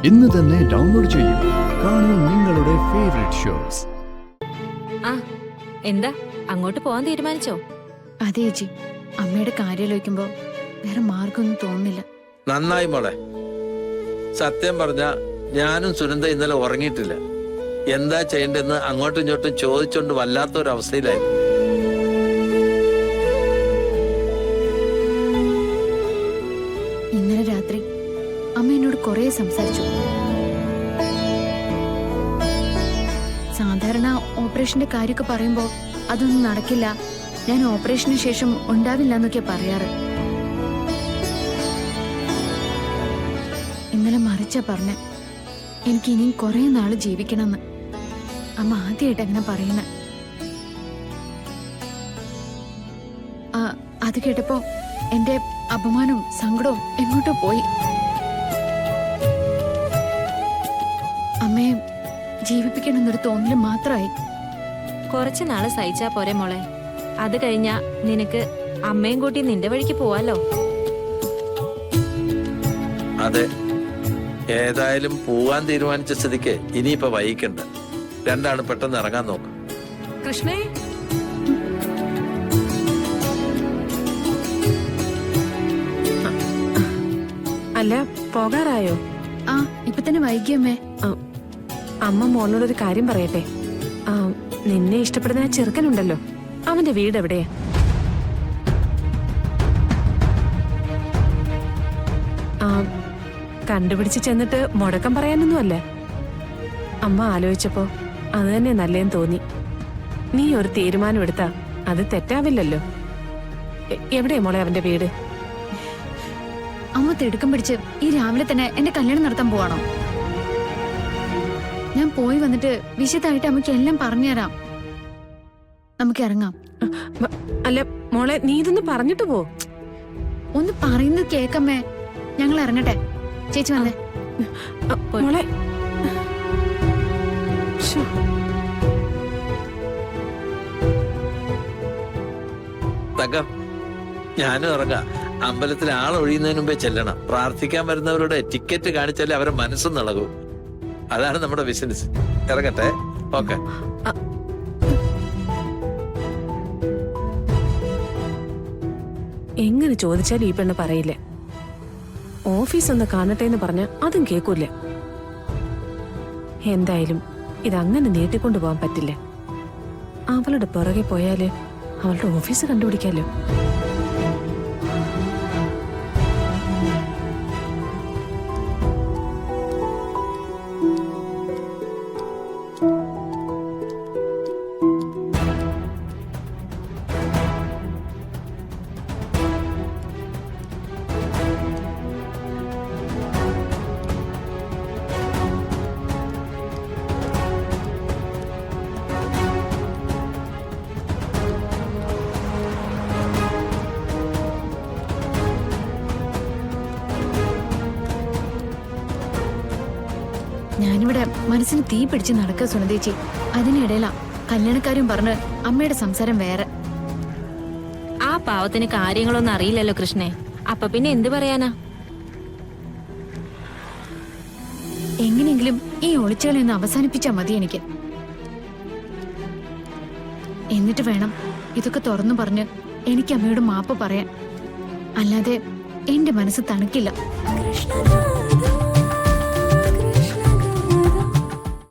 ഇന്ന് തന്നെ ഡൗൺലോഡ് ചെയ്യൂ. കാണൂ നിങ്ങളുടെ ഫേവറേറ്റ് ഷോസ്. എന്താ അങ്ങോട്ട് പോവാൻ തീരുമാനിച്ചോ? അതെ ചേച്ചി, അമ്മയുടെ കാര്യം ആലോചിക്കുമ്പോ വേറെ മാർഗമൊന്നും തോന്നുന്നില്ല. നന്നായി മോളെ. സത്യം പറഞ്ഞ ഞാനും സുനന്ദ ഇന്നലെ ഉറങ്ങിയിട്ടില്ല. എന്താ ചെയ്യേണ്ടെന്ന് അങ്ങോട്ടും ഇങ്ങോട്ടും ചോദിച്ചോണ്ട് വല്ലാത്തൊരവസ്ഥയിലായിരുന്നു. ഇന്നലെ രാത്രി അമ്മ എന്നോട് കുറെ സംസാരിച്ചു. സാധാരണ ഓപ്പറേഷന്റെ കാര്യമൊക്കെ പറയുമ്പോ അതൊന്നും നടക്കില്ല, ഞാൻ ഓപ്പറേഷന് ശേഷം ഉണ്ടാവില്ല എന്നൊക്കെ പറയാറ്. ഇന്നലെ മറിച്ചാ പറഞ്ഞ എനിക്ക് ഇനിയും കുറെ നാള് ജീവിക്കണമെന്ന്. അമ്മ ആദ്യമായിട്ട് അങ്ങനെ പറയുന്ന. അത് കേട്ടപ്പോ എന്റെ അപമാനവും സങ്കടവും എങ്ങോട്ടോ പോയി. അമ്മയെ ജീവിപ്പിക്കണമെന്നൊരു തോന്നല് മാത്രമായി. കുറച്ചു നാള് സഹിച്ചാ പോരെ മോളെ. അത് കഴിഞ്ഞാ നിനക്ക് അമ്മയും കൂട്ടി നിന്റെ വഴിക്ക് പോവാലോ. അതെ, ഏതായാലും പോവാൻ തീരുമാനിച്ച സ്ഥിതിക്ക് ഇനിയിപ്പോ വൈകിക്കണ്ട. രണ്ടാണ് പെട്ടെന്ന് ഇറങ്ങാൻ നോക്കും. കൃഷ്ണേ, അല്ല പോകാറായോ? ആ ഇപ്പൊ തന്നെ വൈകിയമ്മേ. അമ്മ മോളോടൊരു കാര്യം പറയട്ടെ. നിന്നെ ഇഷ്ടപ്പെടുന്ന ആ ചെറുക്കനുണ്ടല്ലോ, അവന്റെ വീട് എവിടെയാ? കണ്ടുപിടിച്ച് ചെന്നിട്ട് മുടക്കം പറയാനൊന്നും അല്ല. അമ്മ ആലോചിച്ചപ്പോ അത് തന്നെ നല്ലേന്ന് തോന്നി. നീ ഒരു തീരുമാനം എടുത്താ അത് തെറ്റാവില്ലല്ലോ. എവിടെയാ മോളെ അവന്റെ വീട്? അമ്മ തിടുക്കം പിടിച്ച് ഈ രാവിലെ തന്നെ എന്റെ കല്യാണം നടത്താൻ പോവാണോ? ഞാൻ പോയി വന്നിട്ട് വിശദമായിട്ട് അമ്മയ്ക്ക് എല്ലാം പറഞ്ഞുതരാം. നമുക്ക് ഇറങ്ങാം. അല്ല മോളെ, നീ ഇതൊന്ന് പറഞ്ഞിട്ട് പോ. ഒന്ന് പറയുന്നത് കേക്കമ്മേ. ഞങ്ങൾ ഇറങ്ങട്ടെ. ചേച്ചി വന്നേ. മോളെ തങ്കം, ഞാനും ഇറങ്ങാം. അമ്പലത്തിൽ ആളൊഴിയുന്നതിന് മുമ്പേ ചെല്ലണം. പ്രാർത്ഥിക്കാൻ വരുന്നവരുടെ ടിക്കറ്റ് കാണിച്ചാലേ അവരെ മനസ്സും നിളകും. അതാണ് നമ്മുടെ ബിസിനസ്. ഇറങ്ങട്ടെ. ഓക്കെ. എങ്ങനെ ചോദിച്ചാലും ഈ പെണ്ണ് പറയില്ല. ഓഫീസ് ഒന്ന് കാണട്ടെ എന്ന് പറഞ്ഞ അതും കേൾക്കൂല. എന്തായാലും ഇതങ്ങനെ നീട്ടിക്കൊണ്ടു പോകാൻ പറ്റില്ല. അവളുടെ പുറകെ പോയാല് അവളുടെ ഓഫീസ് കണ്ടുപിടിക്കാലോ. ഞാനിവിടെ മനസ്സിന് തീ പിടിച്ച് നടക്കുക സുനന്ദേച്ചി. അതിനിടയിലാ കല്യാണക്കാരും പറഞ്ഞ് അമ്മയുടെ സംസാരം വേറെ. ആ പാവത്തിന് കാര്യങ്ങളൊന്നും അറിയില്ലല്ലോ കൃഷ്ണേ. അപ്പൊ പിന്നെ എന്ത് പറയാനാ? എങ്ങനെയെങ്കിലും ഈ ഒളിച്ചുകളി ഒന്ന് അവസാനിപ്പിച്ചാ മതി എനിക്ക്. എന്നിട്ട് വേണം ഇതൊക്കെ തുറന്നു പറഞ്ഞ് എനിക്ക് അമ്മയോട് മാപ്പ് പറയാൻ. അല്ലാതെ എന്റെ മനസ്സ് തണുക്കില്ല.